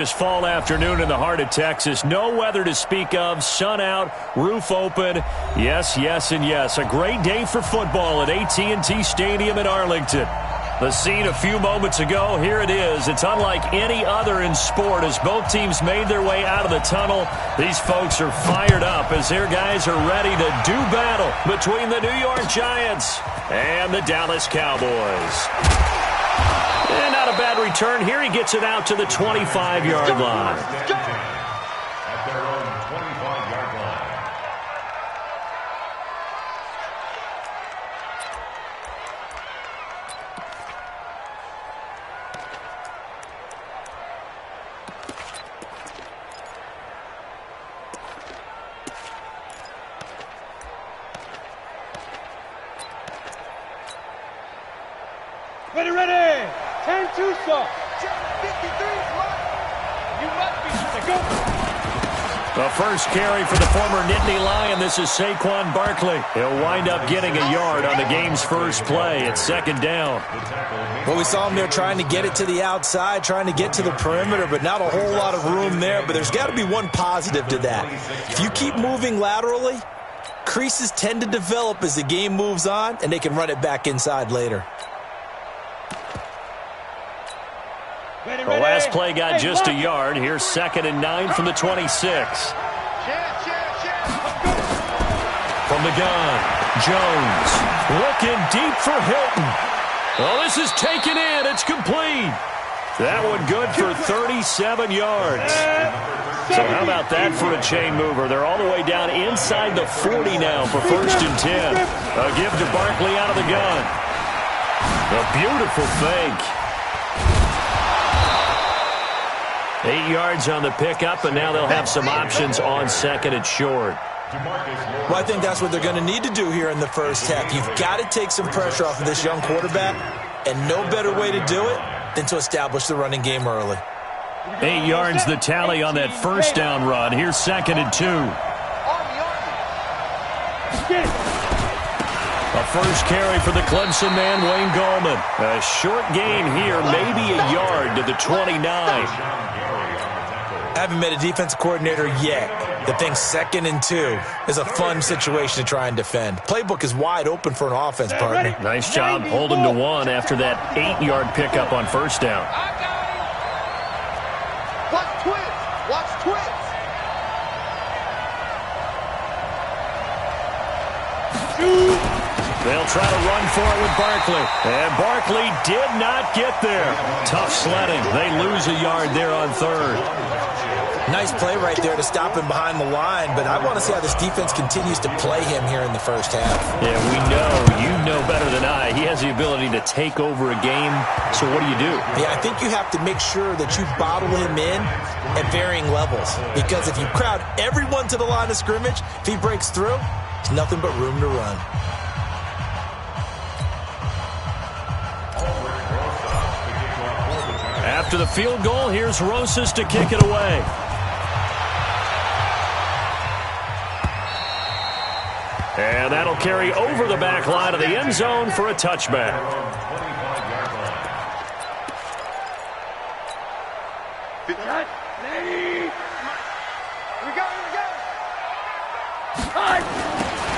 This fall afternoon in the heart of Texas. No weather to speak of. Sun out, roof open. Yes, yes, and yes. A great day for football at AT&T Stadium in Arlington. The scene a few moments ago, here it is. It's unlike any other in sport as both teams made their way out of the tunnel. These folks are fired up as their guys are ready to do battle between the New York Giants and the Dallas Cowboys. And not a bad return. Here he gets it out to the 25-yard line. At their own 25-yard line. Ready, ready! 10-2, sir. 53, you must be. Go. The first carry for the former Nittany Lion. This is Saquon Barkley. He'll wind up getting a yard on the game's first play. It's second down. Well, we saw him there trying to get it to the outside, trying to get to the perimeter, but not a whole lot of room there. But there's got to be one positive to that. If you keep moving laterally, creases tend to develop as the game moves on, and they can run it back inside later. The last play got just a yard. Here's 2nd and 9 from the 26. From the gun, Jones looking deep for Hilton. Oh, this is taken in. It's complete. That one good for 37 yards. So how about that for a chain mover? They're all the way down inside the 40 now for 1st and 10. A give to Barkley out of the gun. A beautiful fake. 8 yards on the pickup, and now they'll have some options on 2nd and short. Well, I think that's what they're going to need to do here in the first half. You've got to take some pressure off of this young quarterback, and no better way to do it than to establish the running game early. 8 yards the tally on that first down run. Here's 2nd and 2. A first carry for the Clemson man, Wayne Gallman. A short gain here, maybe a yard to the 29. I haven't met a defensive coordinator yet that thinks 2nd and 2 is a fun situation to try and defend. Playbook is wide open for an offense, partner. Nice job holding to 1 after that 8-yard pickup on first down. Watch twins. Watch twins. They'll try to run for it with Barkley. And Barkley did not get there. Tough sledding. They lose a yard there on 3rd. Nice play right there to stop him behind the line, but I want to see how this defense continues to play him here in the first half. Yeah, we know. You know better than I. He has the ability to take over a game. So what do you do? Yeah, I think you have to make sure that you bottle him in at varying levels. Because if you crowd everyone to the line of scrimmage, if he breaks through, there's nothing but room to run. After the field goal, here's Rosas to kick it away. And that'll carry over the back line of the end zone for a touchback.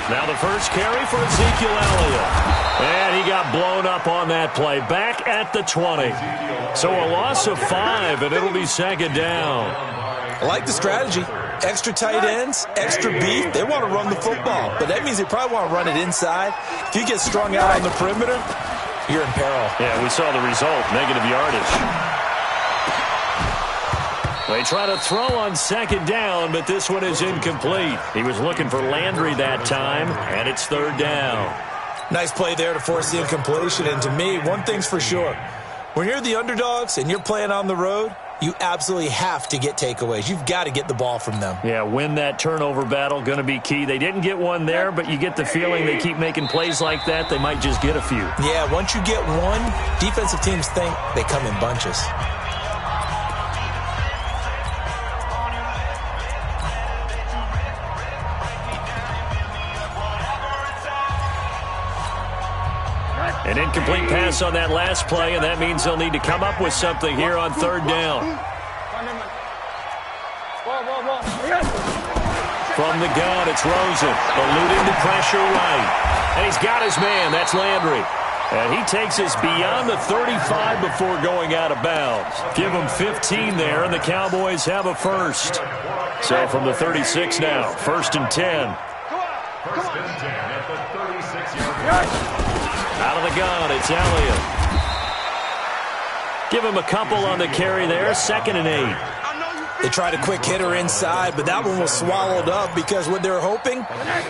Now the first carry for Ezekiel Elliott. And he got blown up on that play. Back at the 20. So a loss of 5, and it'll be 2nd down. I like the strategy. Extra tight ends, extra beef. They want to run the football, but that means they probably want to run it inside. If you get strung out on the perimeter, you're in peril. Yeah, we saw the result, negative yardage. They try to throw on 2nd down, but this one is incomplete. He was looking for Landry that time, and it's 3rd down. Nice play there to force the incompletion, and to me, one thing's for sure. When you're the underdogs and you're playing on the road, you absolutely have to get takeaways. You've got to get the ball from them. Yeah, win that turnover battle, going to be key. They didn't get one there, but you get the feeling they keep making plays like that, they might just get a few. Yeah, once you get one, defensive teams think they come in bunches. An incomplete pass on that last play, and that means they'll need to come up with something here on 3rd down. From the gun, it's Rosen. Eluding the pressure right. And he's got his man. That's Landry. And he takes us beyond the 35 before going out of bounds. Give him 15 there, and the Cowboys have a first. So from the 36 now, 1st and 10. First and 10 at the 36-yard line. Out of the gun, it's Elliott. Give him a couple on the carry there, 2nd and 8. They tried a quick hitter inside, but that one was swallowed up because what they're hoping,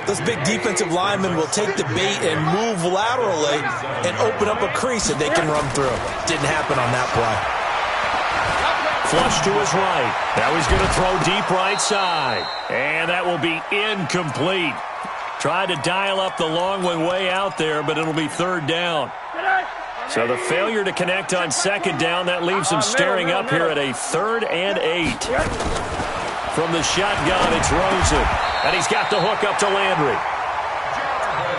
those big defensive linemen will take the bait and move laterally and open up a crease that they can run through. Didn't happen on that play. Flush to his right. Now he's going to throw deep right side. And that will be incomplete. Tried to dial up the long one way out there, but it'll be 3rd down. So the failure to connect on 2nd down, that leaves him staring up here at a 3rd and 8. From the shotgun, it's Rosen. And he's got the hook up to Landry.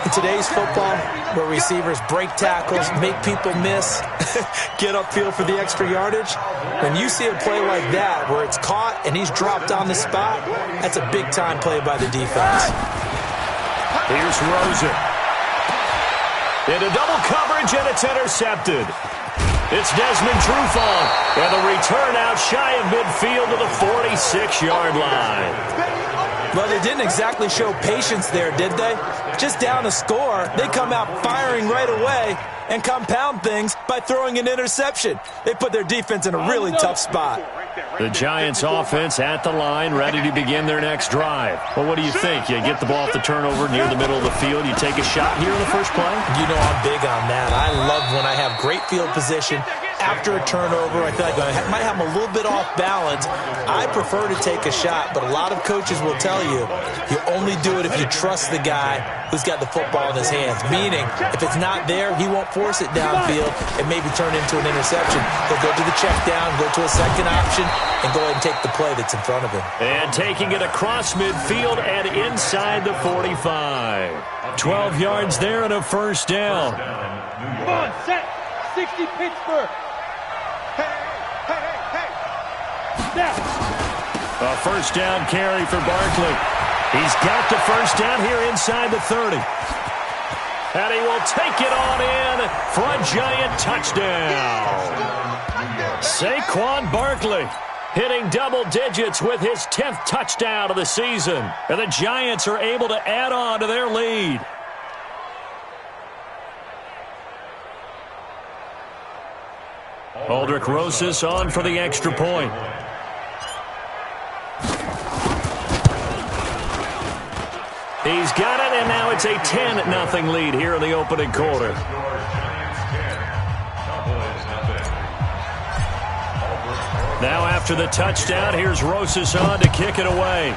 In today's football, where receivers break tackles, make people miss, get upfield for the extra yardage, when you see a play like that where it's caught and he's dropped on the spot, that's a big-time play by the defense. Here's Rosen. Into double coverage, and it's intercepted. It's Desmond Trufant, and the return out shy of midfield to the 46-yard line. Well, they didn't exactly show patience there, did they? Just down a score, they come out firing right away and compound things by throwing an interception. They put their defense in a really tough spot. The Giants offense at the line, ready to begin their next drive. Well, what do you think? You get the ball off the turnover near the middle of the field, you take a shot here in the first play? You know I'm big on that. I love when I have great field position. After a turnover, I feel like I might have them a little bit off balance. I prefer to take a shot, but a lot of coaches will tell you, you only do it if you trust the guy who's got the football in his hands. Meaning, if it's not there, he won't force it downfield and maybe turn into an interception. He'll go to the check down, go to a second option, and go ahead and take the play that's in front of him. And taking it across midfield and inside the 45. 12 yards there and a first down. Come on, set. 60 Pittsburgh. Hey. Now. A first down carry for Barkley. He's got the first down here inside the 30. And he will take it on in for a Giant touchdown. Saquon Barkley hitting double digits with his 10th touchdown of the season. And the Giants are able to add on to their lead. Aldrich Rosas on for the extra point. He's got it, and now it's a 10-0 lead here in the opening quarter. Now after the touchdown, here's Rosas on to kick it away.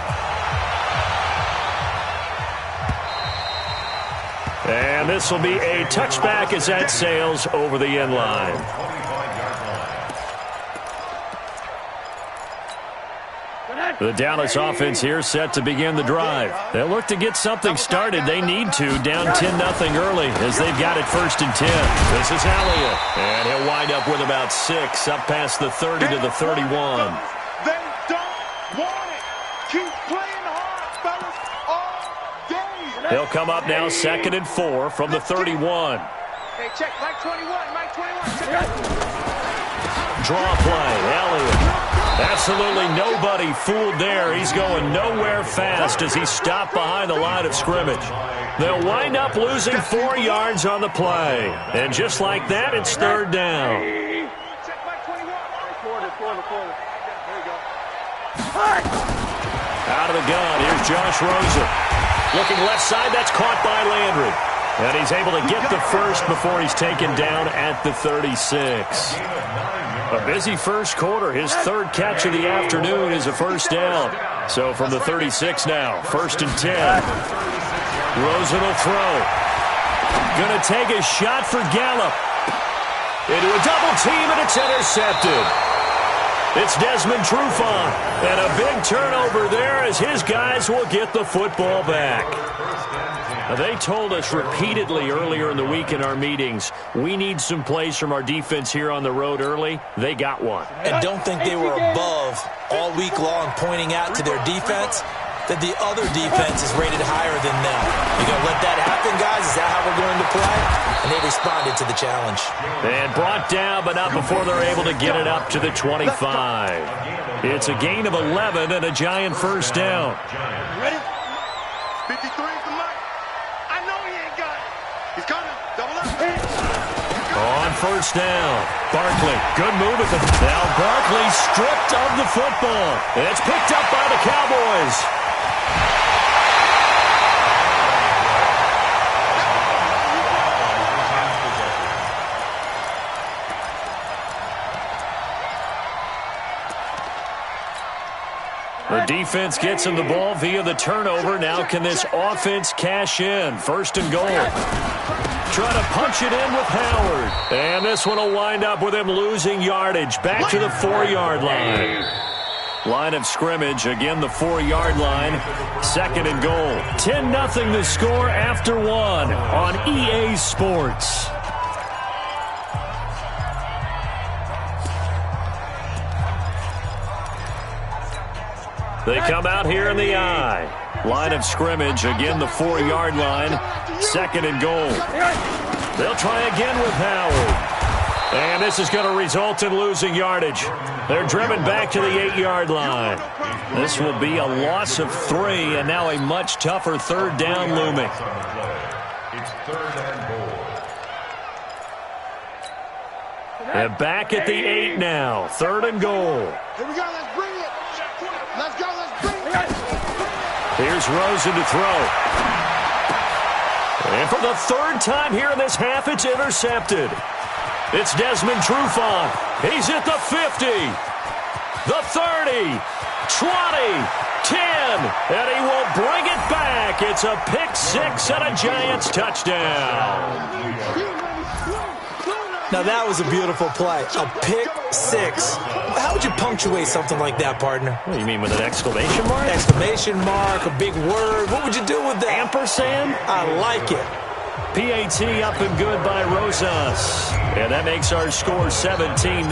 And this will be a touchback as that sails over the end line. The Dallas offense here set to begin the drive. They'll look to get something started. They need to, down 10-0 early as they've got it 1st and 10. This is Elliott, and he'll wind up with about 6 up past the 30 to the 31. They don't want it. Keep playing hard, fellas, all day. They'll come up now 2nd and 4 from the 31. Hey, check, Mike 21, Mike 21. Check out. Draw play, Elliott. Absolutely nobody fooled there. He's going nowhere fast as he's stopped behind the line of scrimmage. They'll wind up losing 4 yards on the play. And just like that, it's 3rd down. Check Mike 21. Corner. There you go. Out of the gun, here's Josh Rosen. Looking left side, that's caught by Landry. And he's able to get the first before he's taken down at the 36. A busy first quarter. His 3rd catch of the afternoon is a first down. So from the 36 now, 1st and 10. Rosen will throw. Going to take a shot for Gallup. Into a double team, and it's intercepted. It's Desmond Trufant. And a big turnover there as his guys will get the football back. Now, they told us repeatedly earlier in the week in our meetings, we need some plays from our defense here on the road early. They got one. And don't think they were above all week long pointing out to their defense that the other defense is rated higher than them. You going to let that happen, guys? Is that how we're going to play? And they responded to the challenge. And brought down, but not before they're able to get it up to the 25. It's a gain of 11 and a Giant first down. Ready? 53 for Mike. I know he ain't got it. He's coming. Double up. On first down, Barkley, good move at the... Now Barkley stripped of the football. It's picked up by the Cowboys. The defense gets him the ball via the turnover. Now can this offense cash in? First and goal. Trying to punch it in with Howard. And this one will wind up with him losing yardage. Back to the 4-yard line. Line of scrimmage, again the 4-yard line. Second and goal. 10-0 the score after one on EA Sports. They come out here in the I. Line of scrimmage, again the 4-yard line. Second and goal. They'll try again with Howard. And this is going to result in losing yardage. They're driven back to the 8-yard line. This will be a loss of 3, and now a much tougher third down looming. It's third and goal. And back at the 8 now. Third and goal. Here we go. Let's bring it. Let's go. Let's bring it. Here's Rosen to throw. And for the third time here in this half, it's intercepted. It's Desmond Trufant. He's at the 50, the 30, 20, 10, and he will bring it back. It's a pick six and a Giants touchdown. Now, that was a beautiful play. A pick six. How would you punctuate something like that, partner? What do you mean, with an exclamation mark? Exclamation mark, a big word. What would you do with that? Ampersand? I like it. PAT up and good by Rosas. And that makes our score 17-0.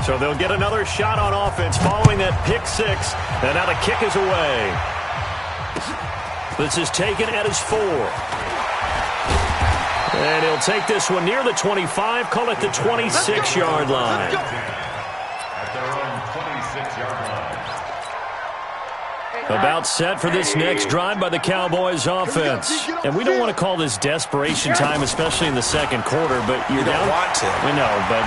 So they'll get another shot on offense following that pick six. And now the kick is away. This is taken at his 4. And he'll take this one near the 25, call it the 26-yard line. At their own 26-yard line. About set for this next drive by the Cowboys offense. And we don't want to call this desperation time, especially in the second quarter, but you're down. You don't want to. We know, but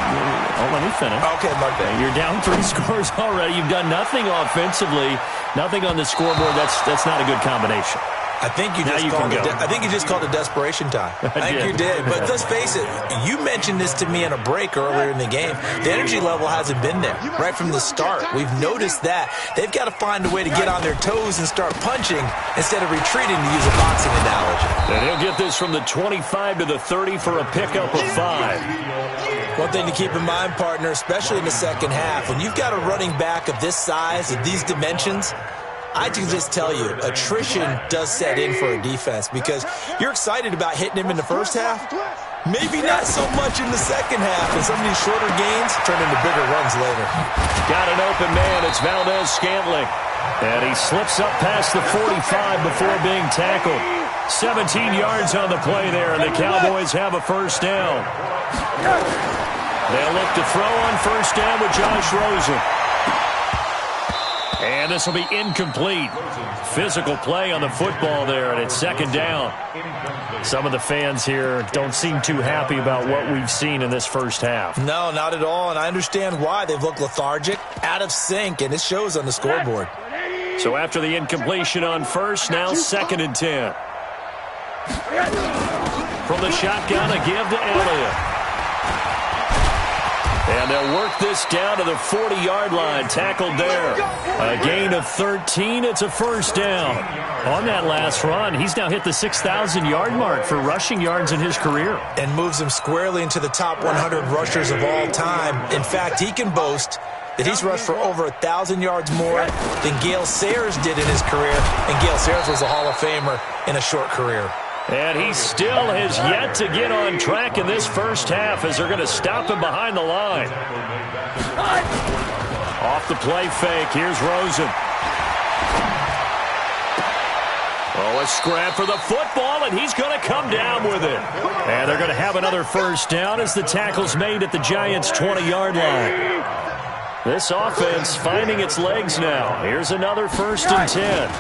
let me finish. Okay, my bad. You're down 3 scores already. You've done nothing offensively, nothing on the scoreboard. That's not a good combination. I think you just called it desperation time. I think you did. But let's face it, you mentioned this to me in a break earlier in the game. The energy level hasn't been there right from the start. We've noticed that. They've got to find a way to get on their toes and start punching instead of retreating, to use a boxing analogy. And he'll get this from the 25 to the 30 for a pickup of 5. One thing to keep in mind, partner, especially in the second half, when you've got a running back of this size, of these dimensions, I can just tell you, attrition does set in for a defense because you're excited about hitting him in the first half. Maybe not so much in the second half, and some of these shorter gains turn into bigger runs later. Got an open man. It's Valdez-Scantling. And he slips up past the 45 before being tackled. 17 yards on the play there, and the Cowboys have a first down. They'll look to throw on first down with Josh Rosen. And this will be incomplete. Physical play on the football there, and it's second down. Some of the fans here don't seem too happy about what we've seen in this first half. No, not at all, and I understand why. They've looked lethargic, out of sync, and it shows on the scoreboard. So after the incompletion on first, now second and 10. From the shotgun, a give to Elliott. And they'll work this down to the 40-yard line. Tackled there. A gain of 13. It's a first down. On that last run, he's now hit the 6,000-yard mark for rushing yards in his career. And moves him squarely into the top 100 rushers of all time. In fact, he can boast that he's rushed for over 1,000 yards more than Gale Sayers did in his career, and Gale Sayers was a Hall of Famer in a short career. And he still has yet to get on track in this first half as they're going to stop him behind the line. Off the play fake, here's Rosen. Oh, a scrap for the football, and he's going to come down with it. And they're going to have another first down as the tackle's made at the Giants' 20-yard line. This offense finding its legs now. Here's another 1st and 10.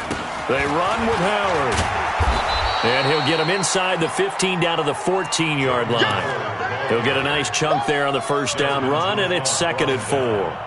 They run with Howard. And he'll get him inside the 15 down to the 14-yard line. He'll get a nice chunk there on the first down run, and it's 2nd and 4.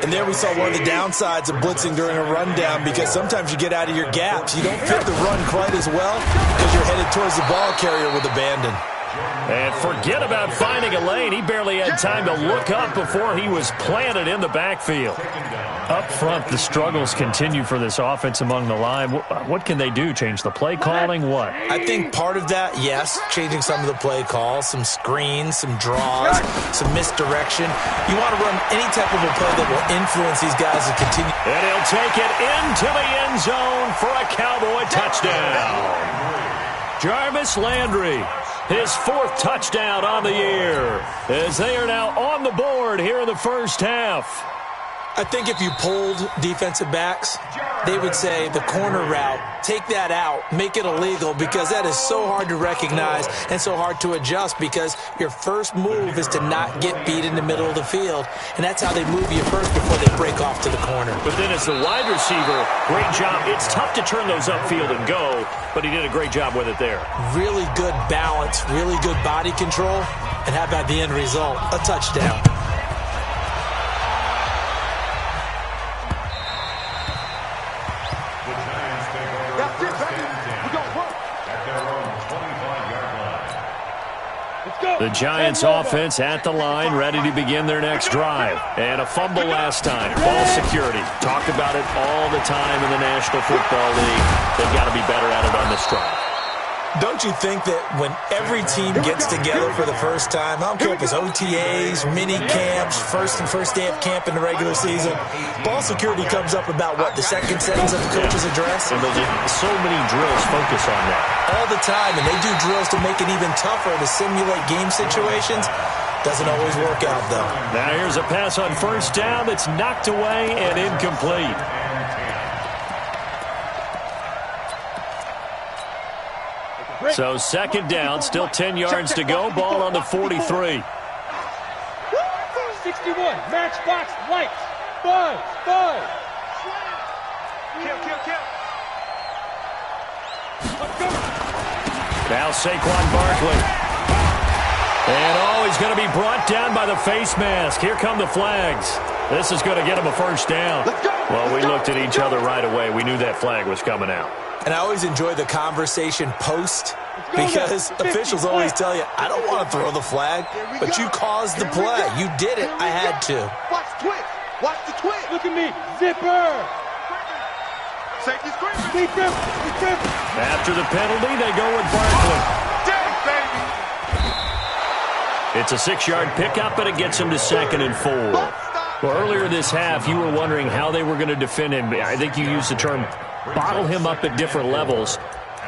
And there we saw one of the downsides of blitzing during a rundown, because sometimes you get out of your gaps. You don't fit the run quite as well because you're headed towards the ball carrier with abandon. And forget about finding a lane. He barely had time to look up before he was planted in the backfield. Up front, the struggles continue for this offense among the line. What can they do? Change the play calling? What? I think part of that, yes, changing some of the play calls, some screens, some draws, some misdirection. You want to run any type of a play that will influence these guys to continue. And he'll take it into the end zone for a Cowboy touchdown. Jarvis Landry, his 4th touchdown on the year, as they are now on the board here in the first half. I think if you polled defensive backs, they would say the corner route, take that out, make it illegal, because that is so hard to recognize and so hard to adjust, because your first move is to not get beat in the middle of the field, and that's how they move you first before they break off to the corner. But then as the wide receiver, great job. It's tough to turn those upfield and go, but he did a great job with it there. Really good balance, really good body control, and how about the end result? A touchdown. The Giants offense at the line, ready to begin their next drive. And a fumble last time. Ball security. Talk about it all the time in the National Football League. They've got to be better at it on this drive. Don't you think that when every team gets together for the first time, I don't care if it's OTAs, mini camps, first day of camp in the regular season, ball security comes up about, what, the second sentence of the coach's address? And so many drills focus on that. All the time, and they do drills to make it even tougher to simulate game situations. Doesn't always work out, though. Now here's a pass on first down that's knocked away and incomplete. So 2nd down, still 10 yards to go. Ball on the 43. 61, matchbox, lights, 5. Kill. Now Saquon Barkley. And he's going to be brought down by the face mask. Here come the flags. This is going to get him a first down. Well, we looked at each other right away. We knew that flag was coming out. And I always enjoy the conversation post, because officials always tell you, I don't want to throw the flag, but you caused the play. You did it. I had to. Watch the twitch. Watch the twitch. Look at me. Zipper. Safety screen. After the penalty, they go with Barkley. Dang, baby. It's a 6-yard pickup, and it gets him to 2nd and 4. Well, earlier this half, you were wondering how they were going to defend him. I think you used the term bottle him up at different levels.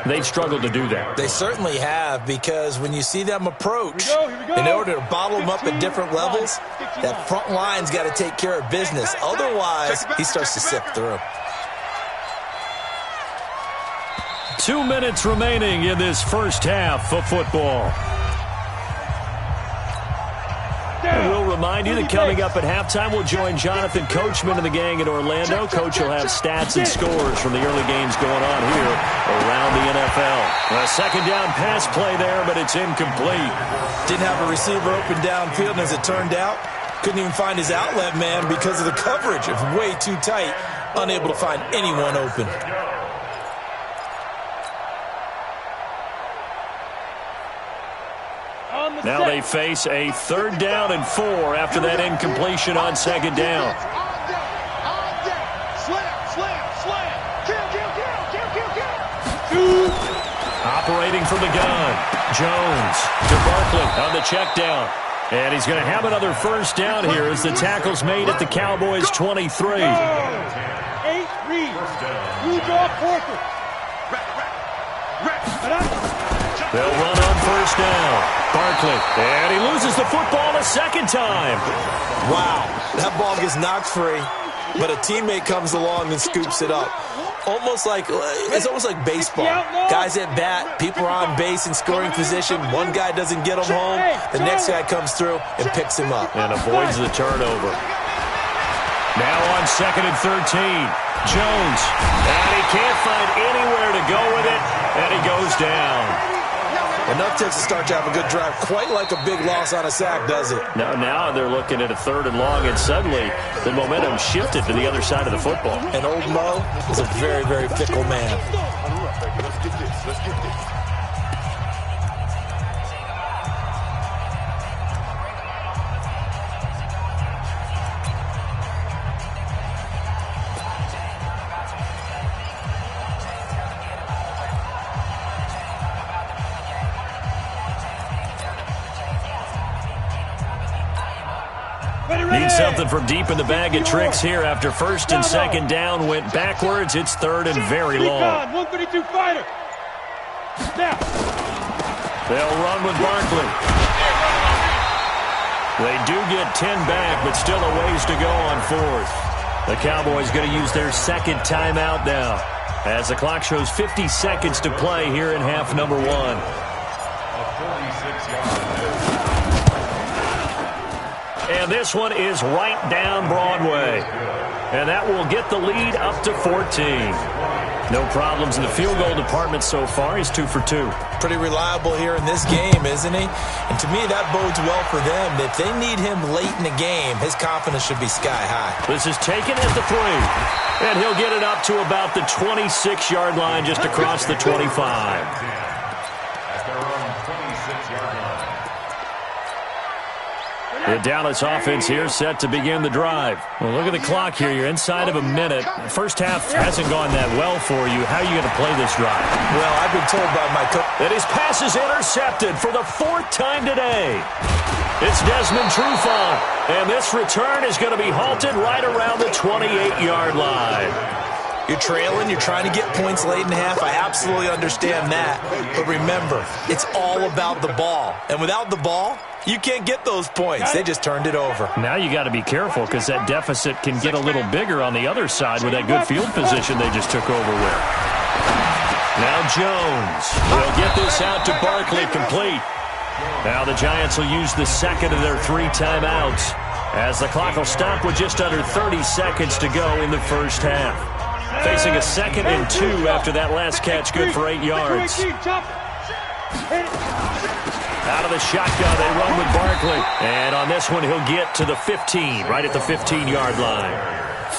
They've struggled to do that. They certainly have, because when you see them approach, in order to bottle them up at different levels, that front line's got to take care of business. Otherwise, he starts to slip through. 2 minutes remaining in this first half of football. And we'll remind you that coming up at halftime, we'll join Jonathan Coachman and the gang in Orlando. Coach will have stats and scores from the early games going on here around the NFL. A 2nd down pass play there, but it's incomplete. Didn't have a receiver open downfield, and as it turned out, couldn't even find his outlet man because of the coverage. It was way too tight, unable to find anyone open. Now they face a 3rd down and 4 after that incompletion on 2nd down. Operating from the gun, Jones to Barkley on the check down. And he's going to have another first down here as the tackle's made at the Cowboys' 23. 8-3. Rudolph Porter. They'll run on first down. Barkley. And he loses the football a second time. Wow. That ball gets knocked free, but a teammate comes along and scoops it up. It's almost like baseball. Guys at bat, people are on base in scoring position. One guy doesn't get him home. The next guy comes through and picks him up. And avoids the turnover. Now on 2nd and 13. Jones. And he can't find anywhere to go with it. And he goes down. Enough to start to have a good drive. Quite like a big loss on a sack, does it? Now they're looking at a 3rd and long, and suddenly the momentum shifted to the other side of the football. And old Mo is a very, very fickle man. Let's get this. Let's get this. Need something from deep in the bag of tricks here after 1st and 2nd down went backwards. It's 3rd and very long. 132 fighter. Snap. They'll run with Barkley. They do get 10 back, but still a ways to go on 4th. The Cowboys going to use their 2nd timeout now, as the clock shows 50 seconds to play here in half number 1. And this one is right down Broadway. And that will get the lead up to 14. No problems in the field goal department so far. He's 2 for 2. Pretty reliable here in this game, isn't he? And to me, that bodes well for them. If they need him late in the game, his confidence should be sky high. This is taken at the 3. And he'll get it up to about the 26-yard line, just across the 25. The Dallas offense here set to begin the drive. Well, look at the clock here. You're inside of a minute. First half hasn't gone that well for you. How are you going to play this drive? Well, I've been told by my coach that his pass is intercepted for the 4th time today. It's Desmond Trufant, and this return is going to be halted right around the 28-yard line. You're trailing, you're trying to get points late in half. I absolutely understand that. But remember, it's all about the ball. And without the ball, you can't get those points. They just turned it over. Now you got to be careful because that deficit can get a little bigger on the other side with that good field position they just took over with. Now Jones will get this out to Barkley complete. Now the Giants will use the 2nd of their 3 timeouts as the clock will stop with just under 30 seconds to go in the first half. Facing a 2nd and 2 after that last catch, good for 8 yards. Out of the shotgun, they run with Barkley. And on this one, he'll get to the 15, right at the 15-yard line.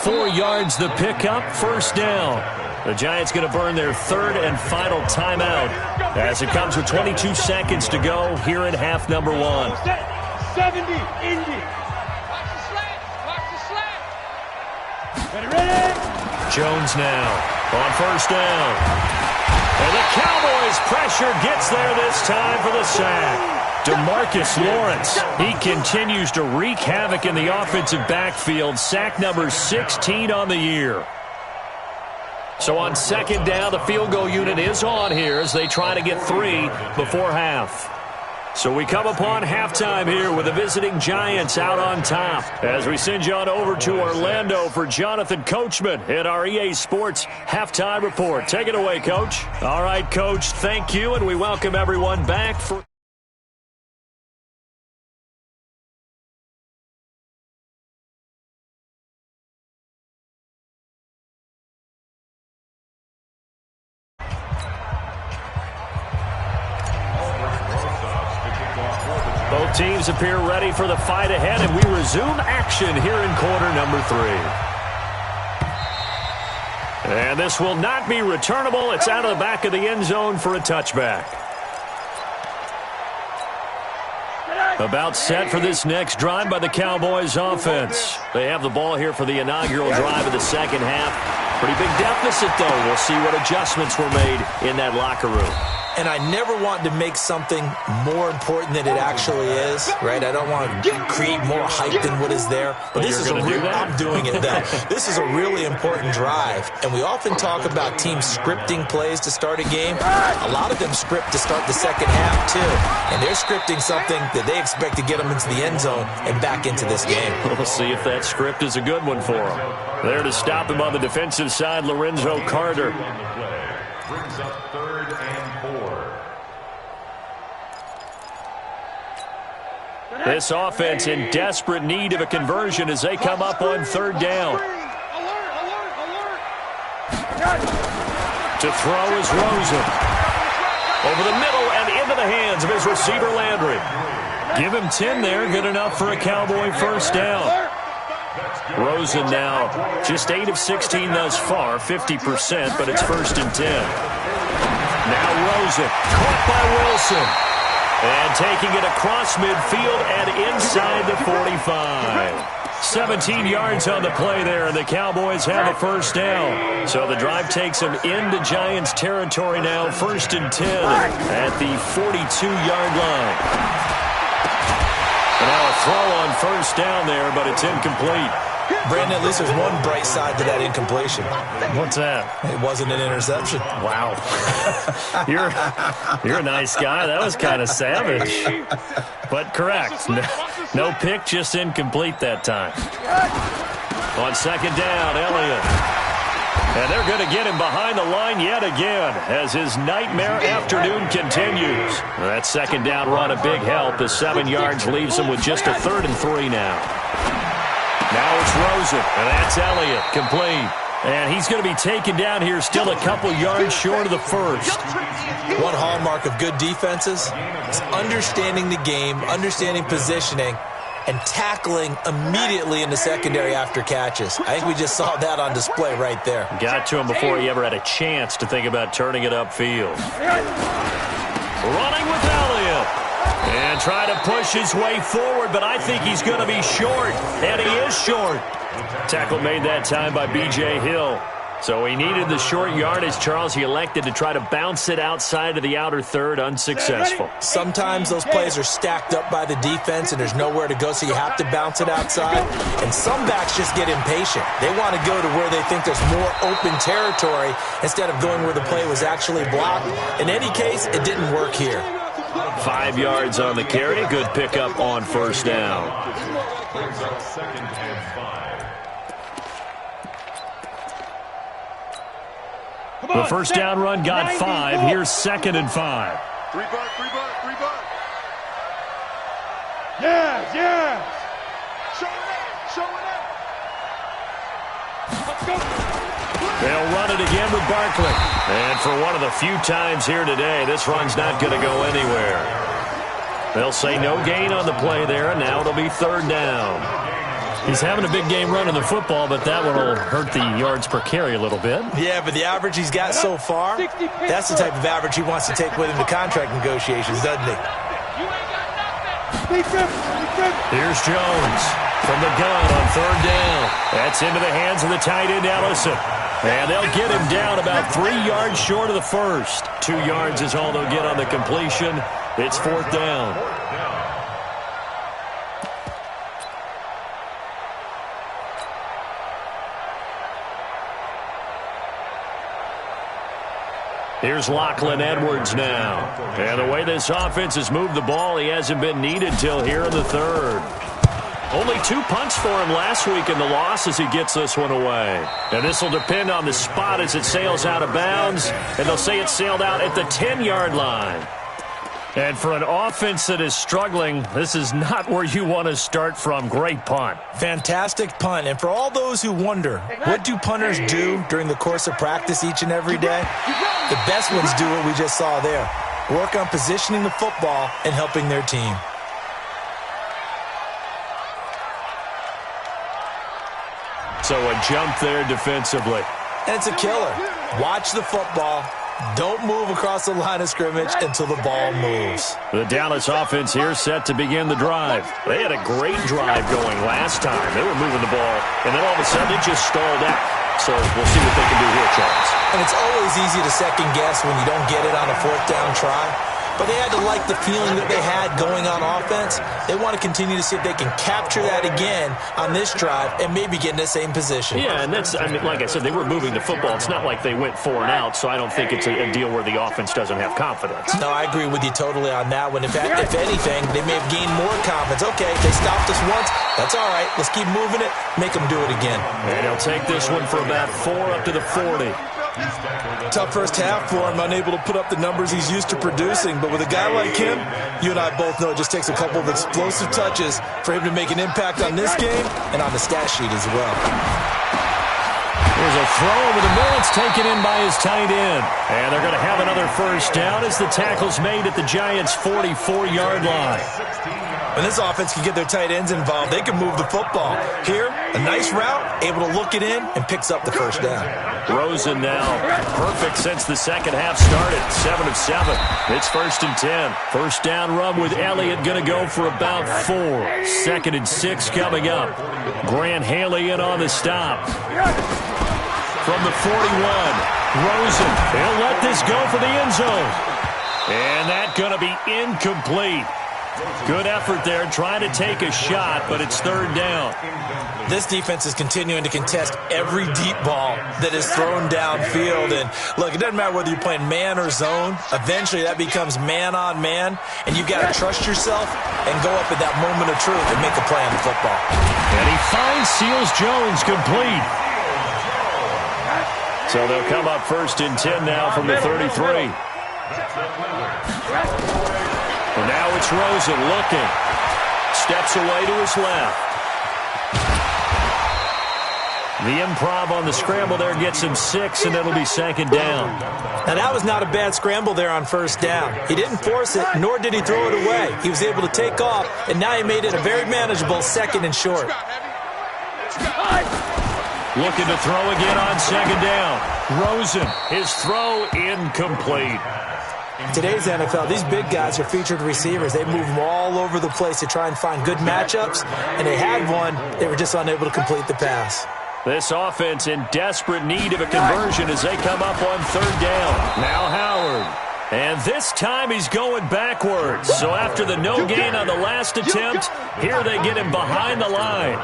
4 yards the pickup, first down. The Giants going to burn their 3rd and final timeout as it comes with 22 seconds to go here in half number 1. 70, Indy. Watch the slant. Ready? Jones now on first down. And the Cowboys pressure gets there this time for the sack. DeMarcus Lawrence, he continues to wreak havoc in the offensive backfield. Sack number 16 on the year. So on 2nd down, the field goal unit is on here as they try to get 3 before half. So we come upon halftime here with the visiting Giants out on top as we send you on over to Orlando for Jonathan Coachman in our EA Sports Halftime Report. Take it away, Coach. All right, Coach, thank you, and we welcome everyone back for... Both teams appear ready for the fight ahead, and we resume action here in quarter number 3. And this will not be returnable. It's out of the back of the end zone for a touchback. About set for this next drive by the Cowboys offense. They have the ball here for the inaugural drive of the second half. Pretty big deficit, though. We'll see what adjustments were made in that locker room. And I never want to make something more important than it actually is, right? I don't want to create more hype than what is there. But this is I'm doing it then. This is a really important drive. And we often talk about teams scripting plays to start a game. A lot of them script to start the second half, too. And they're scripting something that they expect to get them into the end zone and back into this game. We'll see if that script is a good one for them. There to stop him on the defensive side, Lorenzo Carter. Brings up 3rd and 4. This offense in desperate need of a conversion as they come up on 3rd down. To throw is Rosen. Over the middle and into the hands of his receiver, Landry. Give him 10 there, good enough for a Cowboy first down. Rosen now just 8 of 16 thus far, 50%, but it's 1st and 10. Now Rosen, caught by Wilson. And taking it across midfield and inside the 45. 17 yards on the play there, and the Cowboys have a first down. So the drive takes them into Giants territory now, 1st and 10 at the 42-yard line. And now a throw on first down there, but it's incomplete. Brandon, at least there's one bright side to that incompletion. What's that? It wasn't an interception. Wow. You're a nice guy. That was kind of savage. But correct. No pick, just incomplete that time. On 2nd down, Elliott. And they're going to get him behind the line yet again as his nightmare afternoon continues. That 2nd down run a big help. The 7 yards leaves him with just a 3rd and 3 now. Now it's Rosen, and that's Elliott, complete. And he's going to be taken down here still a couple yards short of the first. One hallmark of good defenses is understanding the game, understanding positioning, and tackling immediately in the secondary after catches. I think we just saw that on display right there. Got to him before he ever had a chance to think about turning it upfield. Running with Elliott. And trying to push his way forward, but I think he's going to be short. And he is short. Tackle made that time by B.J. Hill. So he needed the short yardage, Charles. He elected to try to bounce it outside of the outer third, unsuccessful. Sometimes those plays are stacked up by the defense and there's nowhere to go, so you have to bounce it outside. And some backs just get impatient. They want to go to where they think there's more open territory instead of going where the play was actually blocked. In any case, it didn't work here. 5 yards on the carry. Good pickup on first down. Brings up 2nd and 5. The first down run got 5. Here's 2nd and 5. 3 buck, 3 buck, 3 buck. Yes, yes. Show it up. Let's go. They'll run it again with Barkley. And for one of the few times here today, this run's not going to go anywhere. They'll say no gain on the play there, and now it'll be 3rd down. He's having a big game running the football, but that one will hurt the yards per carry a little bit. Yeah, but the average he's got so far, that's the type of average he wants to take with him to contract negotiations, doesn't he? Here's Jones from the gun on 3rd down. That's into the hands of the tight end, Ellison. And they'll get him down about 3 yards short of the first. 2 yards is all they'll get on the completion. It's 4th down. Here's Lachlan Edwards now. And the way this offense has moved the ball, he hasn't been needed till here in the 3rd. Only 2 punts for him last week in the loss as he gets this one away. And this will depend on the spot as it sails out of bounds. And they'll say it sailed out at the 10-yard line. And for an offense that is struggling, this is not where you want to start from. Great punt. Fantastic punt. And for all those who wonder, what do punters do during the course of practice each and every day? The best ones do what we just saw there. Work on positioning the football and helping their team. So a jump there defensively. And it's a killer. Watch the football. Don't move across the line of scrimmage until the ball moves. The Dallas offense here set to begin the drive. They had a great drive going last time. They were moving the ball, and then all of a sudden it just stalled out. So we'll see what they can do here, Charles. And it's always easy to second guess when you don't get it on a fourth down try. But they had to like the feeling that they had going on offense. They want to continue to see if they can capture that again on this drive and maybe get in the same position. Yeah, and that's, I mean, like I said, they were moving the football. It's not like they went 4 and out, so I don't think it's a deal where the offense doesn't have confidence. No, I agree with you totally on that one. If anything, they may have gained more confidence. Okay, they stopped us once. That's all right. Let's keep moving it. Make them do it again. And he'll take this one for about 4 up to the 40. Tough first half for him, unable to put up the numbers he's used to producing. But with a guy like him, you and I both know it just takes a couple of explosive touches for him to make an impact on this game and on the stat sheet as well. There's a throw over the middle. It's taken in by his tight end. And they're going to have another first down as the tackle's made at the Giants' 44-yard line. When this offense can get their tight ends involved, they can move the football. Here, a nice route, able to look it in, and picks up the first down. Rosen now, perfect since the second half started, 7 of 7. It's 1st and 10. First down run with Elliott going to go for about 4. 2nd and 6 coming up. Grant Haley in on the stop. From the 41, Rosen, he'll let this go for the end zone. And that's going to be incomplete. Good effort there, trying to take a shot, but it's 3rd down. This defense is continuing to contest every deep ball that is thrown downfield. And look, it doesn't matter whether you're playing man or zone. Eventually, that becomes man-on-man, and you've got to trust yourself and go up at that moment of truth and make a play on the football. And he finds Seals-Jones complete. So they'll come up 1st and 10 now from the 33. And now it's Rosen looking. Steps away to his left. The improv on the scramble there gets him 6, and it'll be 2nd down. Now, that was not a bad scramble there on 1st down. He didn't force it, nor did he throw it away. He was able to take off, and now he made it a very manageable 2nd and short. Looking to throw again on 2nd down. Rosen, his throw incomplete. Today's NFL, these big guys are featured receivers. They move them all over the place to try and find good matchups, and they had one. They were just unable to complete the pass. This offense in desperate need of a conversion as they come up on 3rd down. Now Howard. And this time he's going backwards. So after the no gain on the last attempt, here they get him behind the line.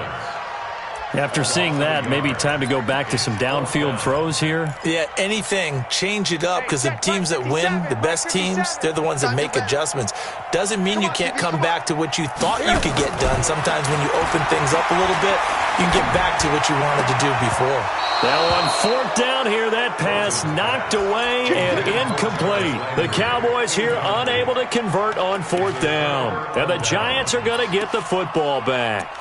After seeing that, maybe time to go back to some downfield throws here? Yeah, anything. Change it up, because the teams that win, the best teams, they're the ones that make adjustments. Doesn't mean you can't come back to what you thought you could get done. Sometimes when you open things up a little bit, you can get back to what you wanted to do before. Now on 4th down here, that pass knocked away and incomplete. The Cowboys here unable to convert on 4th down. And the Giants are going to get the football back.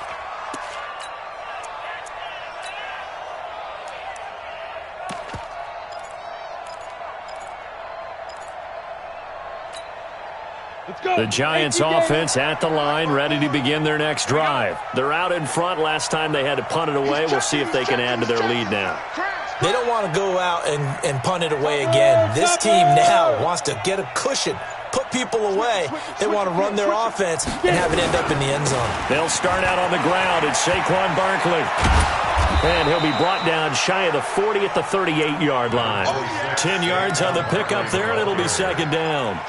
The Giants offense at the line, ready to begin their next drive. They're out in front. Last time they had to punt it away. We'll see if they can add to their lead now. They don't want to go out and punt it away again. This team now wants to get a cushion, put people away. They want to run their offense and have it end up in the end zone. They'll start out on the ground. It's Saquon Barkley. And he'll be brought down shy of the 40 at the 38-yard line. 10 yards on the pickup there, and it'll be 2nd down.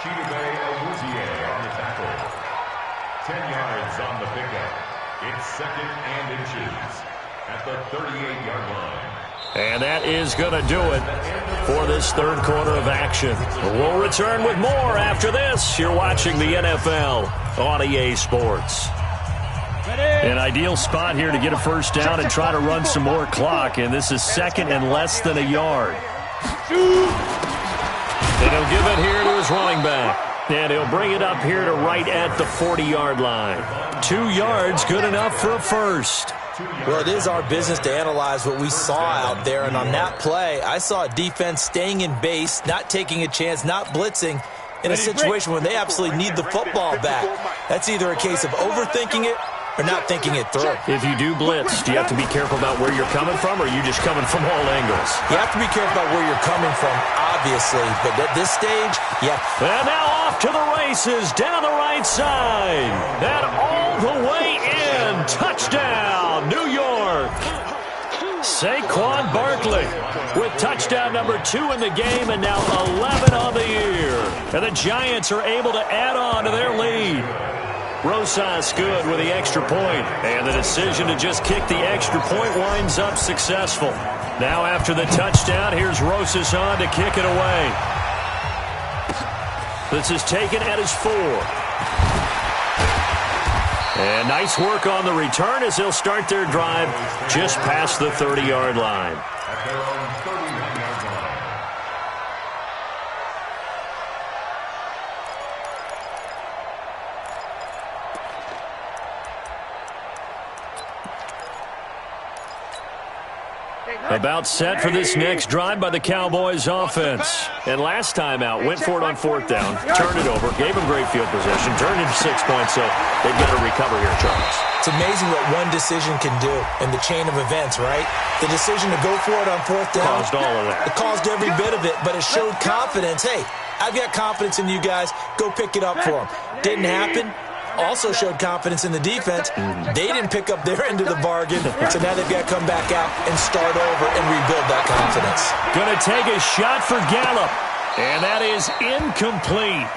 10 yards on the pickup. It's 2nd and inches at the 38-yard line. And that is going to do it for this 3rd quarter of action. We'll return with more after this. You're watching the NFL on EA Sports. An ideal spot here to get a first down and try to run some more clock, and this is 2nd and less than a yard. And he'll give it here to his running back. And he'll bring it up here to right at the 40-yard line. 2 yards, good enough for a first. Well, it is our business to analyze what we saw out there. And on that play, I saw a defense staying in base, not taking a chance, not blitzing, in a situation where they absolutely need the football back. That's either a case of overthinking it or not thinking it through. If you do blitz, do you have to be careful about where you're coming from, or are you just coming from all angles? You have to be careful about where you're coming from, obviously. But at this stage, yeah. And now off to the races, down the right side. And all the way in. Touchdown, New York. Saquon Barkley with touchdown number 2 in the game and now 11 on the year. And the Giants are able to add on to their lead. Rosas good with the extra point. And the decision to just kick the extra point winds up successful. Now after the touchdown, here's Rosas on to kick it away. This is taken at his 4. And nice work on the return as they'll start their drive just past the 30-yard line. At their own 31-yard line. About set for this next drive by the Cowboys offense. And last time out, went for it on 4th down, turned it over, gave them great field position, turned it into 6 points, so they've got to recover here, Charles. It's amazing what one decision can do in the chain of events, right? The decision to go for it on 4th down. Caused all of that. It caused every bit of it, but it showed confidence. Hey, I've got confidence in you guys. Go pick it up for them. Didn't happen. Also showed confidence in the defense. They didn't pick up their end of the bargain, so now they've got to come back out and start over and rebuild that confidence. Going to take a shot for Gallup, and that is incomplete.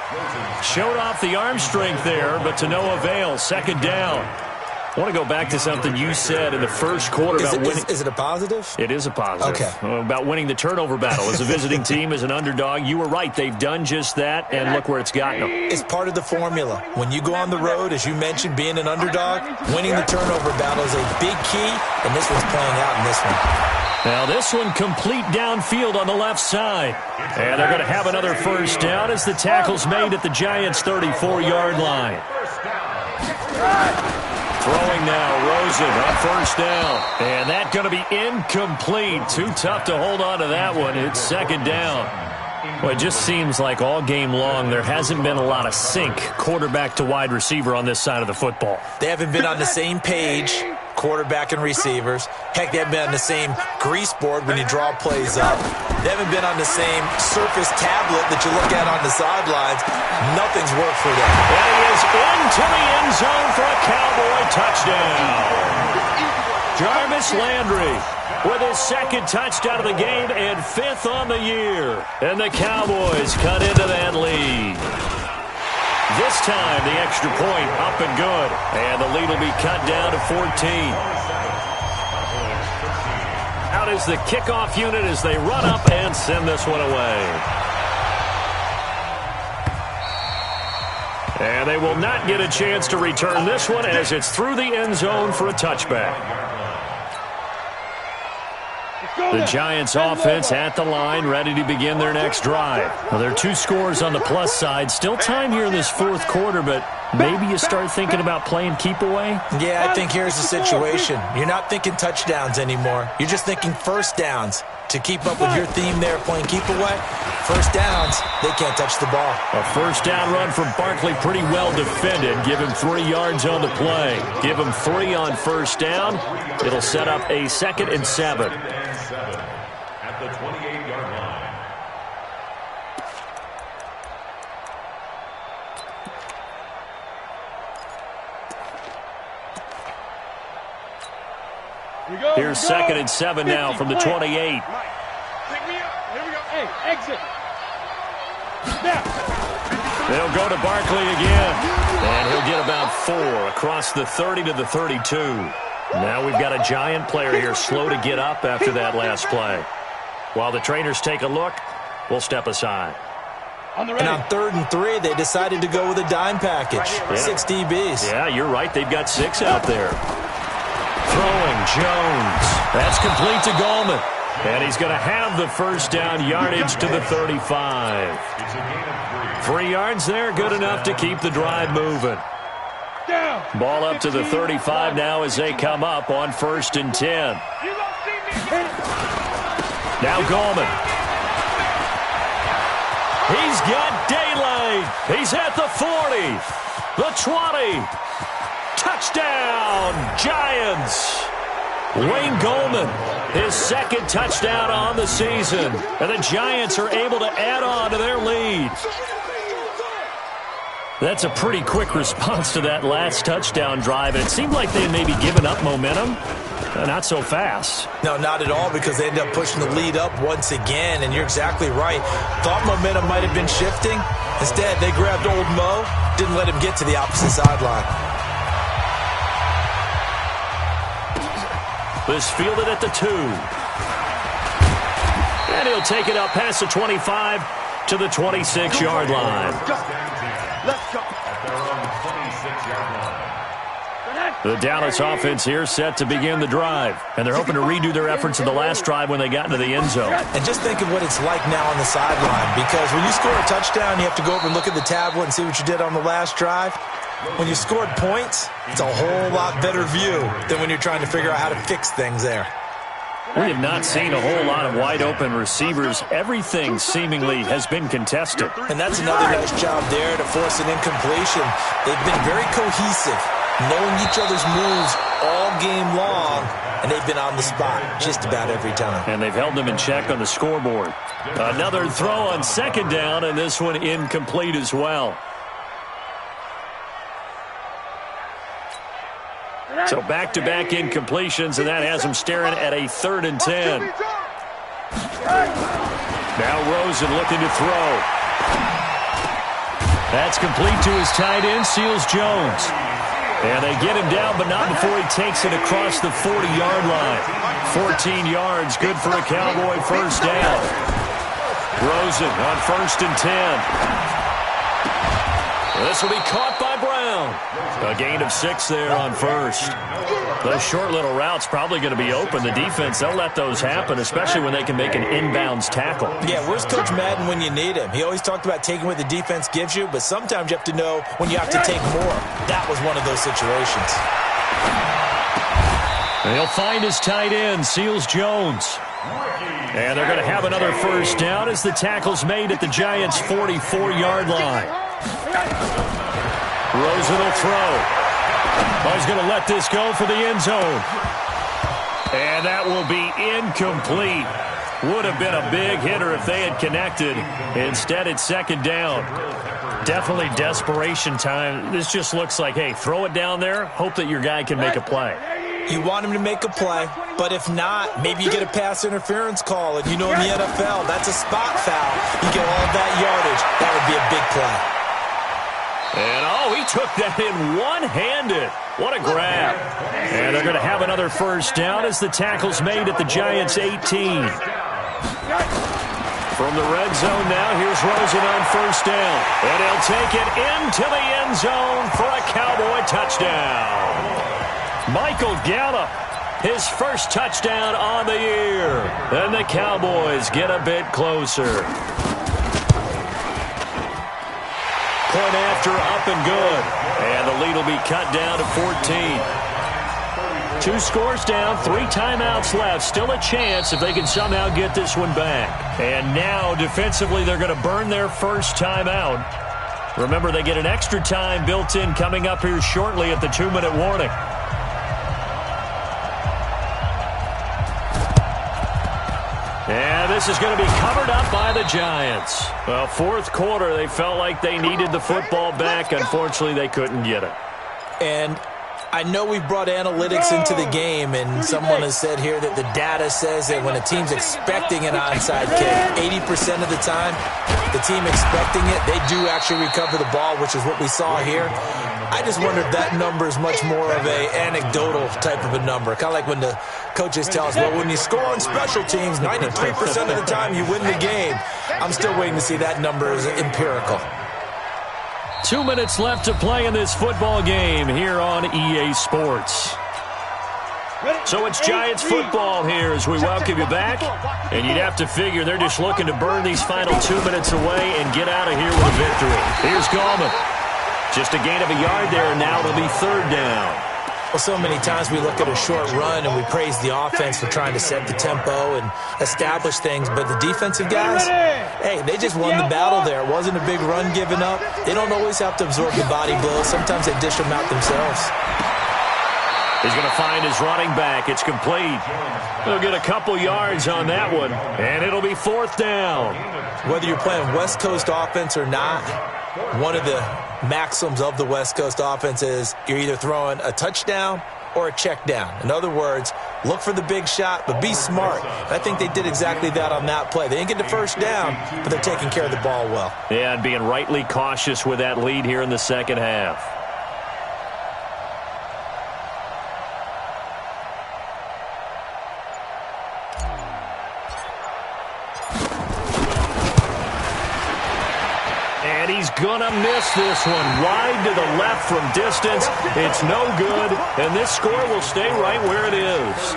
Showed off the arm strength there, but to no avail. 2nd down. I want to go back to something you said in the first quarter about winning. Is it a positive? It is a positive. Okay. About winning the turnover battle. As a visiting team, as an underdog, you were right. They've done just that, and look where it's gotten them. It's part of the formula. When you go on the road, as you mentioned, being an underdog, winning the turnover battle is a big key, and this one's playing out in this one. Now this one complete downfield on the left side. And they're going to have another 1st down as the tackle's made at the Giants' 34-yard line. Throwing now, Rosen on 1st down. And that's going to be incomplete. Too tough to hold on to that one. It's 2nd down. Well, it just seems like all game long there hasn't been a lot of sync quarterback to wide receiver on this side of the football. They haven't been on the same page, quarterback and receivers. Heck, they haven't been on the same grease board when you draw plays up. They haven't been on the same Surface tablet that you look at on the sidelines. Nothing's worked for them. And he is into the end zone for a Cowboy touchdown. Jarvis Landry with his 2nd touchdown of the game and 5th on the year. And the Cowboys cut into that lead. This time, the extra point up and good. And the lead will be cut down to 14. Out is the kickoff unit as they run up and send this one away. And they will not get a chance to return this one as it's through the end zone for a touchback. The Giants offense at the line, ready to begin their next drive. Well, there are 2 scores on the plus side. Still time here in this 4th quarter, but maybe you start thinking about playing keep away? Yeah, I think here's the situation. You're not thinking touchdowns anymore. You're just thinking 1st downs. To keep up with your theme there, playing keep away, 1st downs, they can't touch the ball. A 1st down run from Barkley, pretty well defended. Give him 3 yards on the play. Give him 3 on 1st down. It'll set up a 2nd and 7. At the 28-yard line. Here's 2nd and 7 now from the 28. Pick me up. Here we go. Hey, exit. Now. They'll go to Barkley again. And he'll get about 4 across the 30 to the 32. Now we've got a Giant player here slow to get up after that last play. While the trainers take a look, we'll step aside. On the And on 3rd and 3, they decided to go with a dime package. 6 DBs. Yeah, you're right. They've got 6 out there. Throwing, Jones. That's complete to Gallman. And he's going to have the 1st down yardage to the 35. 3 yards there, good enough to keep the drive moving. Ball up to the 35 now as they come up on 1st and 10. Now Gallman. He's got daylight. He's at the 40, the 20. Touchdown, Giants. Wayne Gallman, his 2nd touchdown on the season. And the Giants are able to add on to their lead. That's a pretty quick response to that last touchdown drive. And it seemed like they had maybe given up momentum. Not so fast. No, not at all, because they end up pushing the lead up once again, and you're exactly right. Thought momentum might have been shifting. Instead, they grabbed old Mo, didn't let him get to the opposite sideline. This fielded at the 2. And he'll take it up past the 25 to the 26-yard line. Let's go. At their own 26-yard line. The Dallas offense here set to begin the drive. And they're hoping to redo their efforts in the last drive when they got into the end zone. And just think of what it's like now on the sideline, because when you score a touchdown, you have to go over and look at the tablet and see what you did on the last drive. When you scored points, it's a whole lot better view than when you're trying to figure out how to fix things there. We have not seen a whole lot of wide-open receivers. Everything seemingly has been contested. And that's another nice job there to force an incompletion. They've been very cohesive, knowing each other's moves all game long, and they've been on the spot just about every time. And they've held them in check on the scoreboard. Another throw on second down, and this one incomplete as well. So back-to-back incompletions, and that has them staring at a 3rd and 10. Now Rosen looking to throw. That's complete to his tight end, Seals Jones. And they get him down, but not before he takes it across the 40-yard line. 14 yards, good for a Cowboy first down. Rosen on 1st and 10. This will be caught by Brown. A gain of 6 there on 1st. Those short little routes probably going to be open. The defense, they'll let those happen, especially when they can make an inbounds tackle. Yeah, where's Coach Madden when you need him? He always talked about taking what the defense gives you, but sometimes you have to know when you have to take more. That was one of those situations. And he'll find his tight end, Seals Jones. And they're going to have another first down as the tackle's made at the Giants' 44-yard line. Rosen will throw. He's going to let this go for the end zone. And that will be incomplete. Would have been a big hitter if they had connected. Instead, it's second down. Definitely desperation time. This just looks like, hey, throw it down there, hope that your guy can make a play. You want him to make a play, but if not, maybe you get a pass interference call. And you know in the NFL, that's a spot foul. You get all that yardage. That would be a big play. And, he took that in one-handed. What a grab. And they're going to have another first down as the tackle's made at the Giants' 18. From the red zone now, here's Rosen on first down. And he'll take it into the end zone for a Cowboy touchdown. Michael Gallup, his first touchdown on the year. And the Cowboys get a bit closer. Point after, up and good. And the lead will be cut down to 14. 2 scores down, 3 timeouts left. Still a chance if they can somehow get this one back. And now, defensively, they're going to burn their first timeout. Remember, they get an extra time built in coming up here shortly at the 2-minute warning. And this is going to be covered up by the Giants. Well, 4th quarter, they felt like they needed the football back. Unfortunately, they couldn't get it. And I know we've brought analytics into the game, and someone has said here that the data says that when a team's expecting an onside kick, 80% of the time, the team expecting it, they do actually recover the ball, which is what we saw here. I just wonder if that number is much more of an anecdotal type of a number. Kind of like when the coaches tell us, well, when you score on special teams, 93% of the time you win the game. I'm still waiting to see that number as empirical. 2 minutes left to play in this football game here on EA Sports. So it's Giants football here as we welcome you back. And you'd have to figure they're just looking to burn these final 2 minutes away and get out of here with a victory. Here's Gallman. Just a gain of a yard there, and now it'll be 3rd down. Well, so many times we look at a short run and we praise the offense for trying to set the tempo and establish things, but the defensive guys, hey, they just won the battle there. It wasn't a big run given up. They don't always have to absorb the body blows. Sometimes they dish them out themselves. He's going to find his running back. It's complete. They'll get a couple yards on that one, and it'll be 4th down. Whether you're playing West Coast offense or not, one of the maxims of the West Coast offense is you're either throwing a touchdown or a check down. In other words, look for the big shot, but be smart. And I think they did exactly that on that play. They didn't get the first down, but they're taking care of the ball well. Yeah, and being rightly cautious with that lead here in the second half. And he's gonna miss this one. Wide to the left from distance. It's no good, and this score will stay right where it is.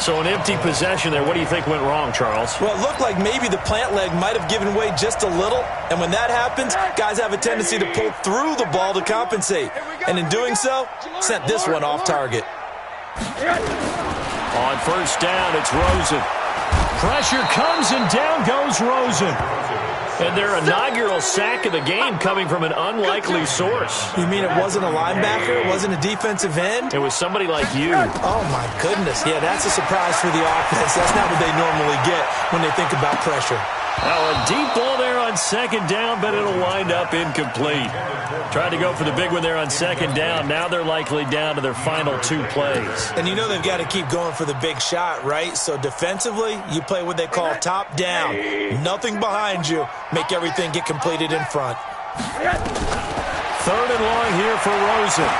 So an empty possession there. What do you think went wrong, Charles? Well, it looked like maybe the plant leg might have given way just a little, and when that happens, guys have a tendency to pull through the ball to compensate. And in doing so, sent this one off target. On first down, it's Rosen. Pressure comes, and down goes Rosen. And their inaugural sack of the game coming from an unlikely source. You mean it wasn't a linebacker? It wasn't a defensive end? It was somebody like you. Oh, my goodness. Yeah, that's a surprise for the offense. That's not what they normally get when they think about pressure. Now, a deep ball there on second down, but it'll wind up incomplete. Tried to go for the big one there on second down. Now they're likely down to their final 2 plays. And you know they've got to keep going for the big shot, right? So defensively, you play what they call top down. Nothing behind you. Make everything get completed in front. Third and long here for Rosen.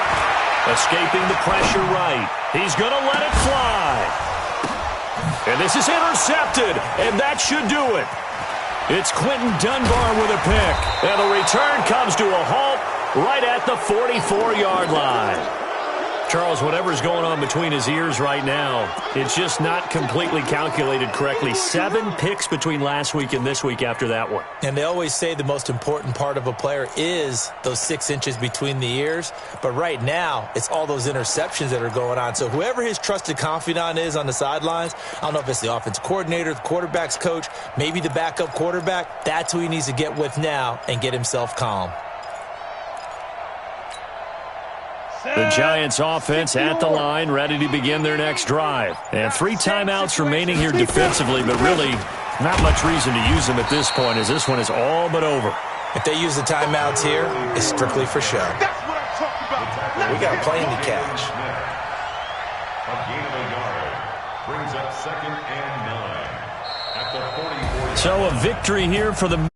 Escaping the pressure right. He's going to let it fly. And this is intercepted, and that should do it. It's Quentin Dunbar with a pick. And the return comes to a halt right at the 44-yard line. Charles, whatever's going on between his ears right now, it's just not completely calculated correctly. 7 picks between last week and this week after that one. And they always say the most important part of a player is those 6 inches between the ears. But right now, it's all those interceptions that are going on. So whoever his trusted confidant is on the sidelines, I don't know if it's the offensive coordinator, the quarterback's coach, maybe the backup quarterback, that's who he needs to get with now and get himself calm. The Giants offense at the line, ready to begin their next drive. And 3 timeouts remaining here defensively, but really not much reason to use them at this point as this one is all but over. If they use the timeouts here, it's strictly for show. That's what I'm talking about. We got a plane to catch. A gain of a yard brings up 2nd and 9 at the 44. So a victory here for the